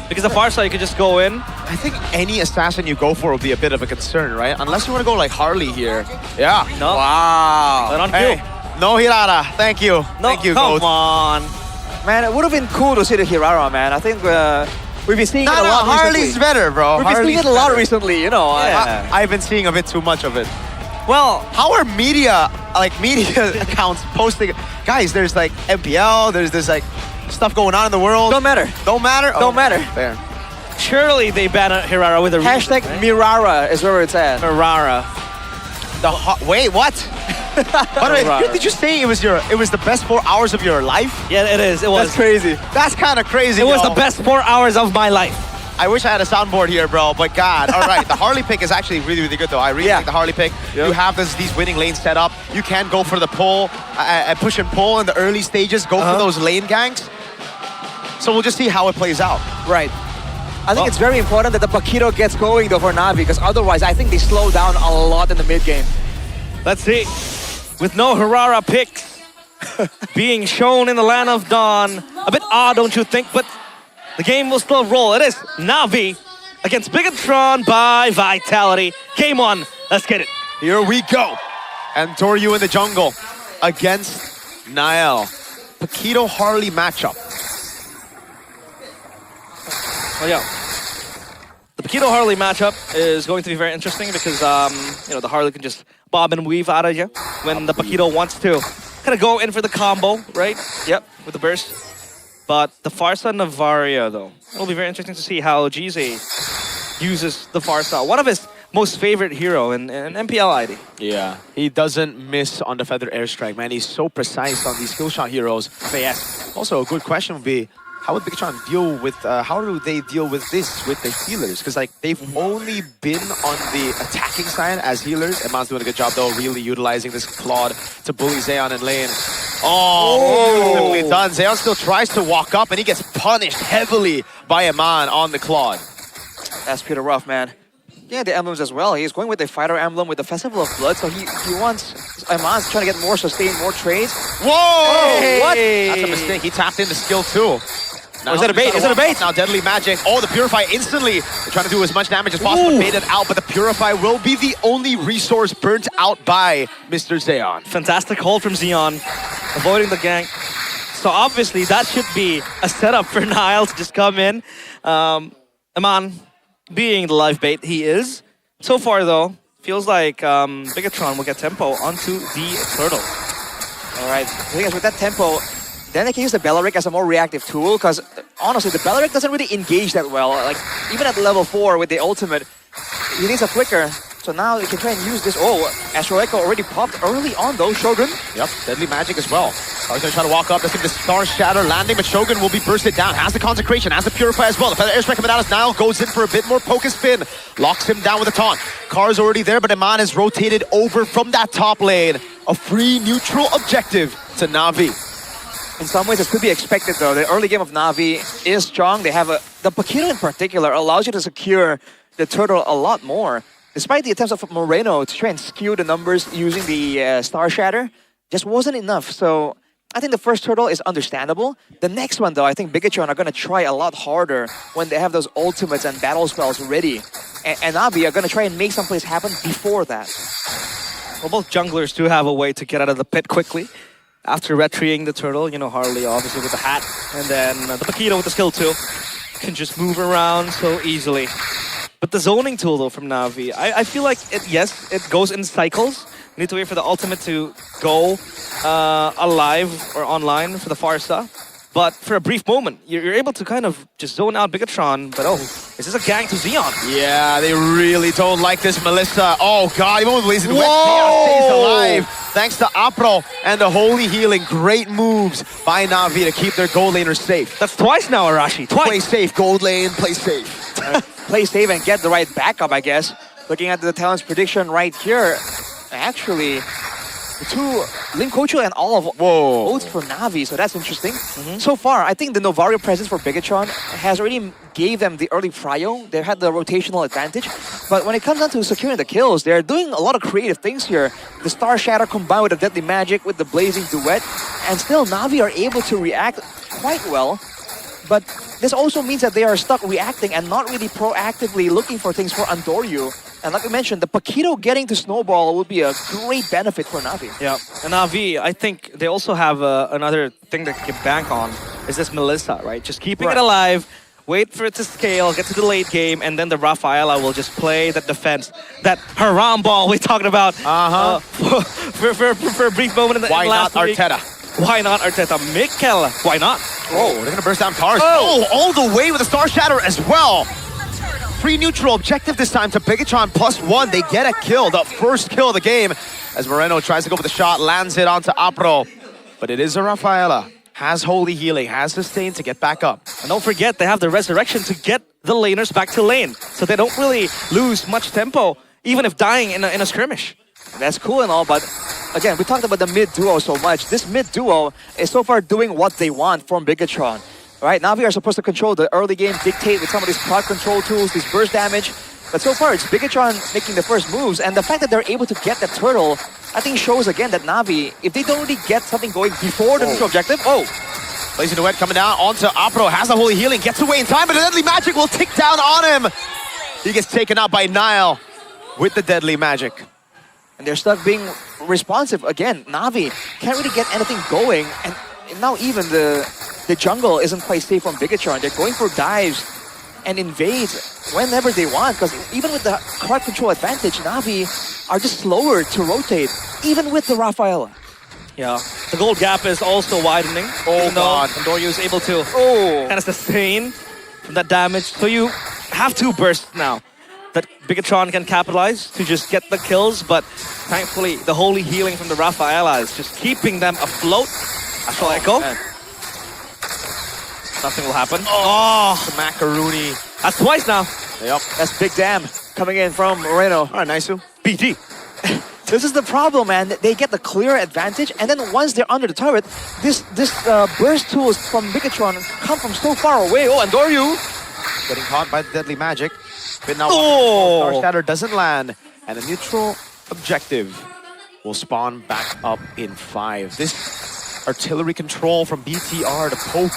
Because the far side, you could just go in. I think any assassin you go for will be a bit of a concern, right? Unless you want to go like Harley here. Yeah. No. Wow. But on hey, no Hirara. Thank you. No, Thank you, come Goat. on. Man, it would have been cool to see the Hirara, man. I think we've been seeing it a lot Harley's recently. better, bro. We've been seeing it a lot better. recently, you know. Yeah. I've been seeing a bit too much of it. Well, How are media accounts posting? Guys, there's like MPL, there's this like stuff going on in the world. Don't matter. Don't matter? Don't matter. Fair. surely they ban Hirara with a reason, Hashtag right? Mirara is where it's at. Mirara. Wait, what? By the way, did you say it was the best 4 hours of your life? Yeah, it is. It was. That's crazy. That's kind of crazy. It was yo. the best 4 hours of my life. I wish I had a soundboard here, bro, but God. All right, the Harley pick is actually really, really good, though. I really like the Harley pick. Yep. You have these winning lanes set up. You can go for the pull, push and pull in the early stages, go for those lane ganks. So we'll just see how it plays out. Right. I think it's very important that the Paquito gets going, though, for Navi, because otherwise I think they slow down a lot in the mid-game. Let's see. With no Hirara picks being shown in the Land of Dawn. A bit odd, don't you think? But the game will still roll. It is Navi against Bigetron by Vitality. Game 1. Let's get it. Here we go. And Toryu in the jungle against Nael. Paquito Harley matchup. Oh, yeah. The Paquito Harley matchup is going to be very interesting because, you know, the Harley can just bob and weave out of you when the Paquito wants to kind of go in for the combo, right? Yep, with the burst. But the Farsa Navaria, though, it'll be very interesting to see how Gize uses the Farsa. One of his most favorite hero in MPL ID. Yeah, he doesn't miss on the Feather Airstrike, man. He's so precise on these skill shot heroes. But yes. Also, a good question would be, how would Bigetron deal with, how do they deal with this with the healers? Because like they've only been on the attacking side as healers. Eman's doing a good job though, really utilizing this Claude to bully Zeon in lane. Oh, beautifully done. Zeon still tries to walk up and he gets punished heavily by Eman on the Claude. That's pretty rough, man. Yeah, the emblems as well. He's going with the fighter emblem with the Festival of Blood, so he wants... Eman's trying to get more sustain, more trades. Whoa! Hey! What? That's a mistake. He tapped in the skill too. Now, is that a bait? Is that a bait? Now Deadly Magic. Oh, the Purify instantly. They're trying to do as much damage as possible. Bait it out, but the Purify will be the only resource burnt out by Mr. Zeon. Fantastic hold from Zeon, avoiding the gank. So obviously that should be a setup for Niall to just come in. Eman, being the live bait he is. So far though, feels like Bigetron will get tempo onto the turtle. All right. The thing is, with that tempo, then they can use the Bellaric as a more reactive tool, because honestly, the Bellaric doesn't really engage that well. Like, even at level 4 with the ultimate, he needs a flicker. So now they can try and use this. Oh, Astro Echo already popped early on though, Shogun. Yep, Deadly Magic as well. He's gonna try to walk up, let's get the Star Shatter landing, but Shogun will be bursted down. Has the Consecration, has the Purify as well. The Feather Airstrike coming out as Niall goes in for a bit more poke and spin. Locks him down with a taunt. Car's already there, but Eman is rotated over from that top lane. A free neutral objective to Navi. In some ways, it could be expected though. The early game of Navi is strong. They have the Paquito in particular allows you to secure the turtle a lot more. Despite the attempts of Moreno to try and skew the numbers using the Star Shatter, just wasn't enough. So I think the first turtle is understandable. The next one though, I think Bigetron are going to try a lot harder when they have those ultimates and battle spells ready. And Navi are going to try and make some plays happen before that. Well, both junglers do have a way to get out of the pit quickly. After retreating the turtle, you know, Harley obviously with the hat, and then the Paquito with the skill 2 can just move around so easily. But the zoning tool though from Navi, I feel like yes, it goes in cycles. You need to wait for the ultimate to go alive or online for the Farsa. But for a brief moment, you're able to kind of just zone out Bigetron, but oh, is this a gank to Zeon? Yeah, they really don't like this Melissa. Oh god, even with Blazing Wet, Zeon stays alive. Thanks to Apro and the Holy Healing. Great moves by Navi to keep their gold laners safe. That's twice now, Arashi. Twice. Play safe, gold lane, play safe. Play safe and get the right backup, I guess. Looking at the talent's prediction right here, actually, the two Link Kocho and all of votes for Navi, so that's interesting. So far, I think the Novario presence for Bigetron has already gave them the early prio. They had the rotational advantage. But when it comes down to securing the kills, they're doing a lot of creative things here. The Star Shatter combined with the Deadly Magic with the Blazing Duet, and still Navi are able to react quite well. But this also means that they are stuck reacting and not really proactively looking for things for Andoryu. And like we mentioned, the Paquito getting to snowball would be a great benefit for Navi. Yeah, and NAVI, I think they also have another thing that they can bank on is this Melissa, right? Just keeping it alive, wait for it to scale, get to the late game, and then the Rafaela will just play that defense, that haram ball we talked about for a brief moment in the Why not last week. Arteta? Why not Arteta? Mikel, why not? Oh, they're gonna burst down cars. Oh, all the way with a Star Shatter as well. Free neutral objective this time to Bigetron +1. They get a kill, the first kill of the game, as Moreno tries to go for the shot, lands it onto Apro. But it is a Rafaela. Has Holy Healing, has Sustain to get back up. And don't forget, they have the Resurrection to get the laners back to lane. So they don't really lose much tempo, even if dying in a skirmish. That's cool and all, but again, we talked about the mid duo so much. This mid duo is so far doing what they want from Bigetron. Right, Navi are supposed to control the early game, dictate with some of these quad control tools, these burst damage. But so far, it's Bigetron making the first moves, and the fact that they're able to get the turtle, I think shows again that Navi, if they don't really get something going before the neutral objective, Blazing Duet coming down onto Apro, has the Holy Healing, gets away in time, but the Deadly Magic will tick down on him. He gets taken out by Nile with the Deadly Magic. and they're stuck being responsive. Again, Navi can't really get anything going, and now even the jungle isn't quite safe from Bigetron. They're going for dives and invades whenever they want, because even with the card control advantage, Navi are just slower to rotate, even with the Rafaela. Yeah, the gold gap is also widening. Oh god. Andoryu is able to kind of sustain from that damage. So you have two bursts now that Bigetron can capitalize to just get the kills, but thankfully the holy healing from the Rafaela is just keeping them afloat. Astral Echo. Man. Nothing will happen. Oh, macaroni. That's twice now. Yep. That's big damn coming in from Moreno. All right, Naisu. BT. This is the problem, man. They get the clear advantage, and then once they're under the turret, this burst tools from Bigetron come from so far away. Oh, Andoryu! Getting caught by the Deadly Magic. But now Oh! Star Shatter doesn't land, and a neutral objective will spawn back up in 5. This artillery control from BTR to poke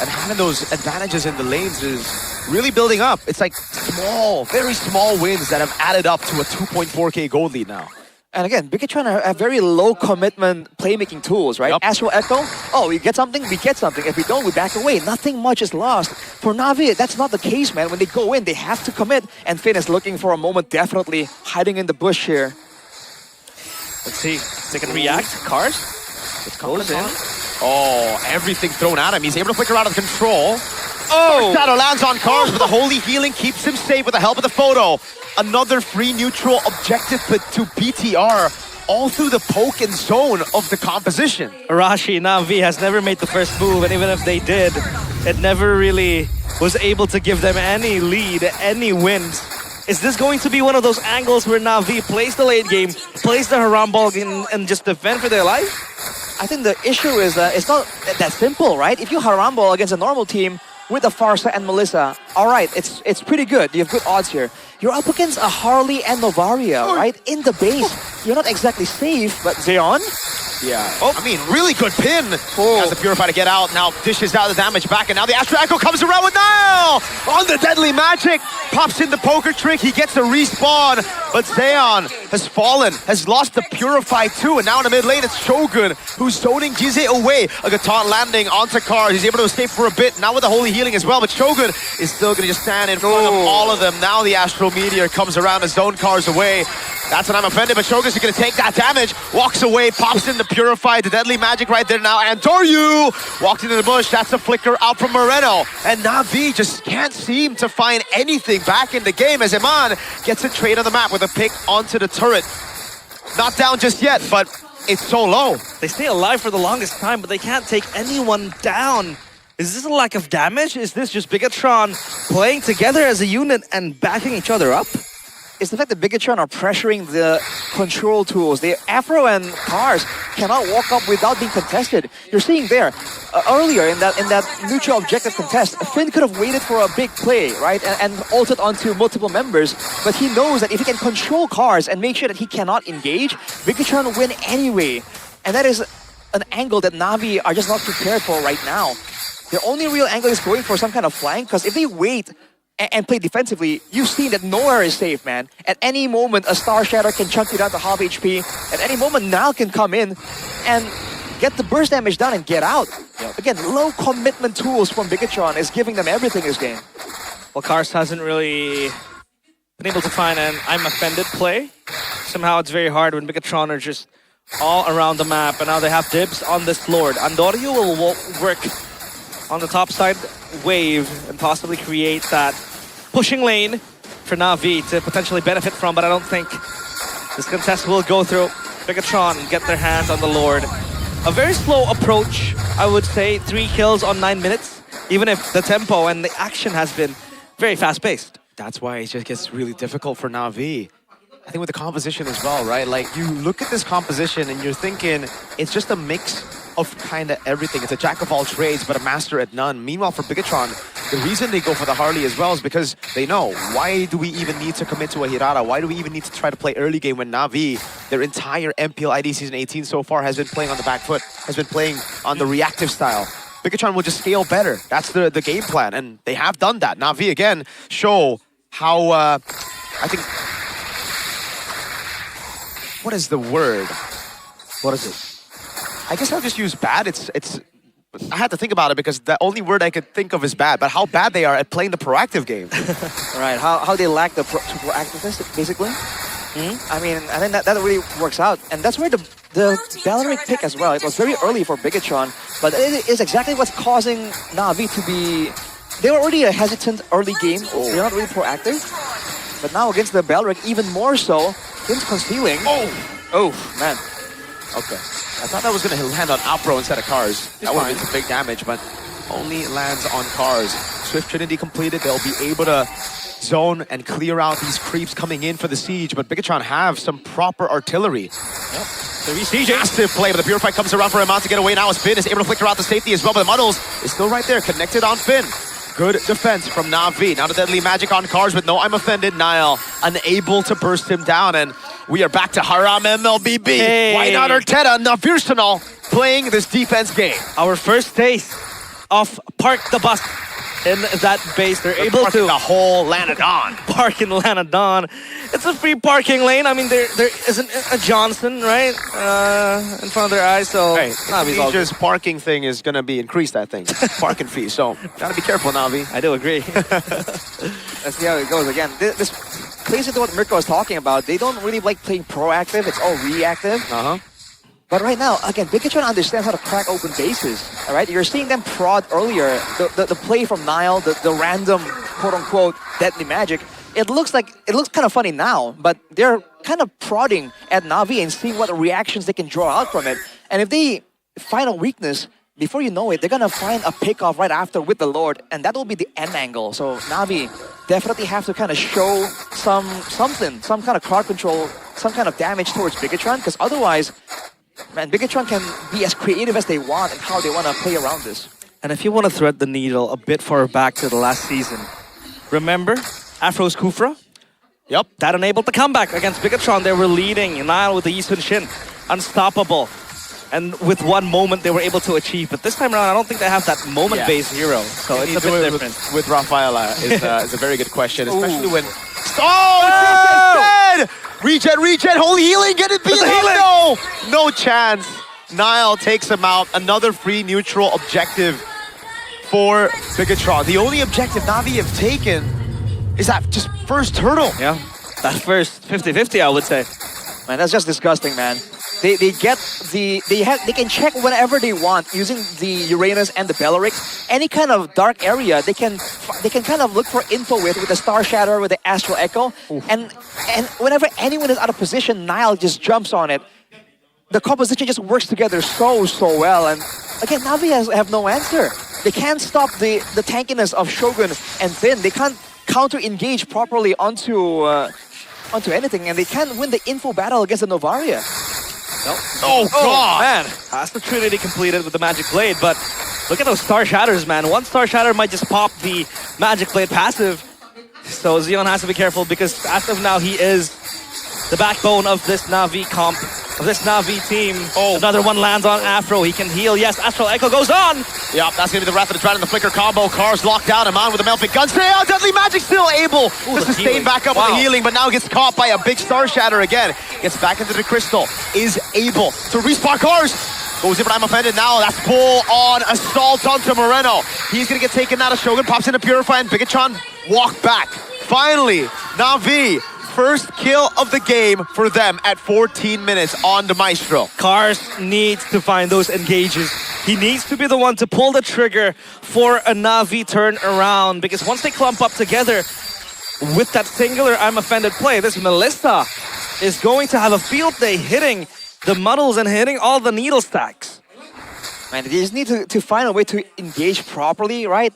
and having those advantages in the lanes is really building up. It's like small, very small wins that have added up to a 2.4k gold lead now. And again, Bigetron have very low commitment playmaking tools, right? Yup. Astral Echo, oh, we get something, we get something. If we don't, we back away. Nothing much is lost. For Navi, that's not the case, man. When they go in, they have to commit. And Finn is looking for a moment, definitely hiding in the bush here. Let's see if they can react. Cars. It goes in. Oh, everything thrown at him. He's able to flicker out of control. Oh! Shadow lands on cars, but the holy healing keeps him safe with the help of the photo. Another free neutral objective to BTR, all through the poke and zone of the composition. Arashi Navi has never made the first move, and even if they did, it never really was able to give them any lead, any wins. Is this going to be one of those angles where Navi plays the late game, plays the Haram ball and just defend for their life? I think the issue is that it's not that simple, right? If you Haram ball against a normal team with a Farsa and Melissa, all right, it's pretty good. You have good odds here. You're up against a Harley and Novaria, right? In the base, you're not exactly safe, but Zeon? Yeah. Oh, I mean, really good pin. Has the Purify to get out. Now dishes out the damage back, and now the Astro Echo comes around with Nile on the Deadly Magic. Pops in the poker trick. He gets a respawn, but Zeon has fallen, has lost the Purify too, and now in the mid lane, it's Shogun who's zoning Jize away. A Gaton landing onto cars. He's able to escape for a bit, now with the Holy Healing as well, but Shogun is still going to just stand in front of all of them. Now the Astral Meteor comes around and zone cars away. That's when I'm offended, but Shogun's going to take that damage, walks away, pops in the Purify, the Deadly Magic right there now, and Doryu walked into the bush. That's a flicker out from Moreno, and Navi just can't seem to find anything back in the game as Iman gets a trade on the map with a pick onto the turret. Not down just yet, but it's so low. They stay alive for the longest time, but they can't take anyone down. Is this a lack of damage? Is this just Bigetron playing together as a unit and backing each other up? It's the fact that Bigetron are pressuring the control tools. The Afro and Cars cannot walk up without being contested. You're seeing there, earlier in that neutral objective contest, Finn could have waited for a big play, right? And ulted onto multiple members, but he knows that if he can control Cars and make sure that he cannot engage, Bigetron will win anyway. And that is an angle that Navi are just not prepared for right now. their only real angle is going for some kind of flank, because if they wait and play defensively, you've seen that nowhere is safe, man. At any moment, a Star Shatter can chunk you down to half HP. At any moment, Nile can come in and get the burst damage done and get out. Again, low commitment tools from Bigetron is giving them everything this game. Well, Kars hasn't really been able to find an I'm offended play. Somehow it's very hard when Bigetron are just all around the map, and now they have dibs on this Lord. Andorio will work on the top side wave and possibly create that pushing lane for Navi to potentially benefit from, but I don't think this contest will go through. Bigetron get their hands on the Lord. A very slow approach, I would say. 3 kills on 9 minutes, even if the tempo and the action has been very fast-paced. That's why it just gets really difficult for Navi. I think with the composition as well, right? Like, you look at this composition and you're thinking it's just a mix of kind of everything. It's a jack of all trades, but a master at none. Meanwhile, for Bigetron, the reason they go for the Harley as well is because they know, why do we even need to commit to a Hirara? Why do we even need to try to play early game when Navi, their entire MPL ID Season 18 so far, has been playing on the back foot, has been playing on the reactive style? Bigetron will just scale better. That's the game plan, and they have done that. Navi, again, show how, I think... What is the word? What is it? I guess I'll just use bad. It's. I had to think about it because the only word I could think of is bad. But how bad they are at playing the proactive game. Right, how they lack the proactiveness, basically. I mean, I think that really works out. And that's where the Valeric pick as well. It was very early for Bigetron, but it is exactly what's causing Navi to be... They were already a hesitant early game. They're not really proactive. But now against the Valeric, even more so, him concealing. Oh, man. Okay. I thought that was going to land on Apro instead of Cars. That would have been some big damage, but only lands on Cars. Swift Trinity completed. They'll be able to zone and clear out these creeps coming in for the siege, but Bigetron have some proper artillery. Yep. The massive play, but the Purify comes around for a mount to get away now as Finn is able to flicker out the safety as well, but the Muddles is still right there, connected on Finn. Good defense from Navi. Now the deadly magic on Cars with no I'm offended. Nile unable to burst him down, and we are back to Haram MLBB. Hey. Why not Arteta? Now Virsenal playing this defense game. Our first taste of Park the Bus in that base. They're able to the whole Lanadon. park in Lanadon. It's a free parking lane. I mean, there isn't a Johnson, right, in front of their eyes, so Hey, Navi's all good. Indonesia's parking thing is going to be increased, I think. Parking fee, so gotta be careful, Navi. I do agree. Let's see how it goes again. This plays into what Mirko was talking about. They don't really like playing proactive. It's all reactive. But right now, again, Bigetron understands how to crack open bases. All right, you're seeing them prod earlier. The play from Nile, the random quote-unquote deadly magic. It looks kind of funny now, but they're kind of prodding at Navi and seeing what reactions they can draw out from it. And if they find a weakness, before you know it, they're gonna find a pick-off right after with the Lord, and that will be the end angle. So Navi definitely have to kind of show some kind of crowd control, some kind of damage towards Bigetron, because otherwise, man, Bigetron can be as creative as they want and how they want to play around this. And if you want to thread the needle a bit far back to the last season, remember Afro's Kufra? Yep. That enabled the comeback against Bigetron. They were leading. Nile with the Yisun Shin. Unstoppable. And with one moment they were able to achieve. But this time around, I don't think they have that moment-based hero. So it's a bit different. With Rafaela is a very good question, especially when... Oh, it's dead! Regen, holy healing, get it, beat no! No chance. Nile takes him out. Another free neutral objective for Bigetron. The only objective Navi have taken is that just first turtle. Yeah, that first 50-50, I would say. Man, that's just disgusting, man. They can check whenever they want using the Uranus and the Beleric. Any kind of dark area they can kind of look for info with the Star Shatter, with the Astral Echo. And whenever anyone is out of position, Nile just jumps on it. The composition just works together so well. And again, Navi have no answer. They can't stop the tankiness of Shogun and Finn. They can't counter-engage properly onto anything, and they can't win the info battle against the Novaria. Nope. Oh, God! Man, has the Trinity completed with the Magic Blade, but look at those Star Shatters, man. One Star Shatter might just pop the Magic Blade passive. So Xeon has to be careful because as of now, he is the backbone of this Navi comp. of this Navi team. Oh. Another one lands on Afro. He can heal. Yes, Astral Echo goes on. Yeah, that's going to be the Wrath of the Dread and the Flicker combo. Cars locked down. Aman with the Melfic gun. Stay out. Deadly Magic still able to the sustain healing. back up with the healing, but now gets caught by a big Star Shatter again. Gets back into the Crystal. Is able to respawn Cars. Goes in, but I'm offended now. That's full on assault onto Moreno. He's going to get taken out of Shogun. Pops into Purify and Bigetron walk back. Finally, Navi. First kill of the game for them at 14 minutes on the Maestro. Cars needs to find those engages. He needs to be the one to pull the trigger for a Navi turn around, because once they clump up together with that singular I'm offended play, this Melissa is going to have a field day hitting the muddles and hitting all the needle stacks. Man, they just need to find a way to engage properly, right?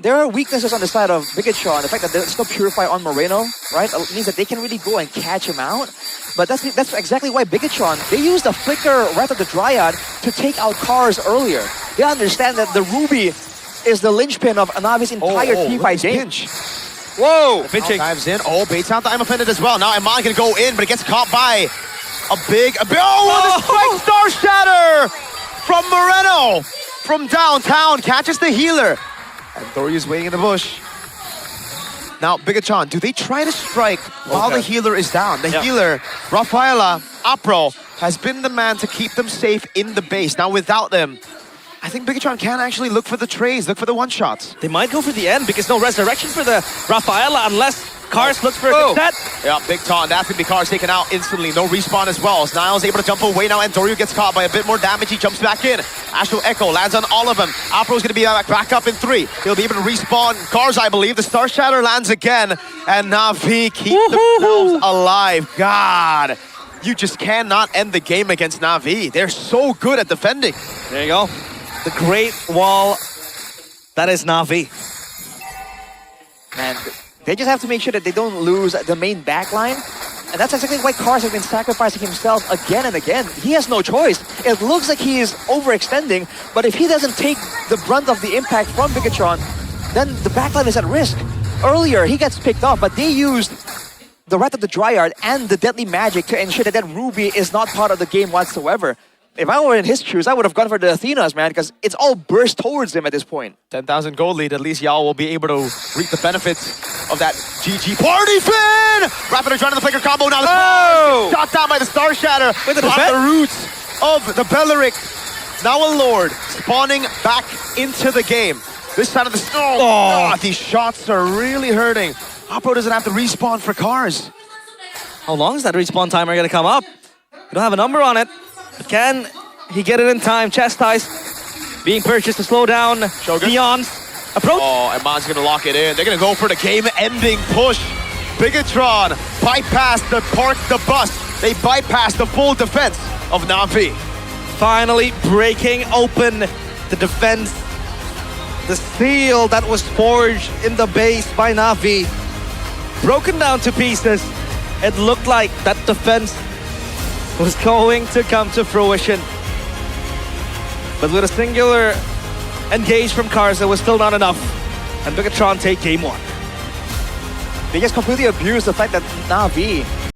There are weaknesses on the side of Bigetron. The fact that there's no Purify on Moreno, right? It means that they can really go and catch him out. But that's exactly why Bigetron, they used the Flicker Wrath of the Dryad to take out Cars earlier. They understand that the Ruby is the linchpin of Navi's entire team fight game. Pinch. Whoa! Pinching. Dives in. Oh, baits out the I'm offended as well. Now Iman can go in, but it gets caught by a big what a strike Star Shatter from Moreno from downtown. Catches the healer. And Thoryu's waiting in the bush. Now, Bigetron, do they try to strike while the healer is down? The healer, Rafaela, Apro, has been the man to keep them safe in the base. Now, without them, I think Bigetron can actually look for the trades, look for the one-shots. They might go for the end because no resurrection for the Rafaela unless Cars looks for a good set. Yeah, big taunt. That's going to be Cars taken out instantly. No respawn as well. As Niall's able to jump away now, and Doryu gets caught by a bit more damage. He jumps back in. Astral Echo lands on all of them. Apro's going to be back up in 3. He'll be able to respawn Cars, I believe. The Star Shatter lands again, and Navi keep themselves alive. God, you just cannot end the game against Navi. They're so good at defending. There you go. The great wall that is Navi. Man, they just have to make sure that they don't lose the main backline. And that's exactly why Cars has been sacrificing himself again and again. He has no choice. It looks like he is overextending, but if he doesn't take the brunt of the impact from Bigetron, then the backline is at risk. Earlier, he gets picked off, but they used the Wrath of the Dryad and the Deadly Magic to ensure that that Ruby is not part of the game whatsoever. If I were in his shoes, I would have gone for the Athenas, man, because it's all burst towards him at this point. 10,000 gold lead. At least y'all will be able to reap the benefits of that GG party fin! Rapid trying to the flicker combo now. Shot down by the Star Shatter. With the roots of the Belleric. Now a Lord spawning back into the game. This side of the snow. These shots are really hurting. Opro doesn't have to respawn for Cars. How long is that respawn timer going to come up? We don't have a number on it. But can he get it in time? Chastise being purchased to slow down Neon's approach. Oh, and Man's gonna lock it in. They're gonna go for the game-ending push. Bigetron bypass the bus. They bypass the full defense of Navi. Finally breaking open the defense. The seal that was forged in the base by Navi. Broken down to pieces. It looked like that defense was going to come to fruition. But with a singular engage from Cars, it was still not enough. And Bigetron take game 1. They just completely abused the fact that Navi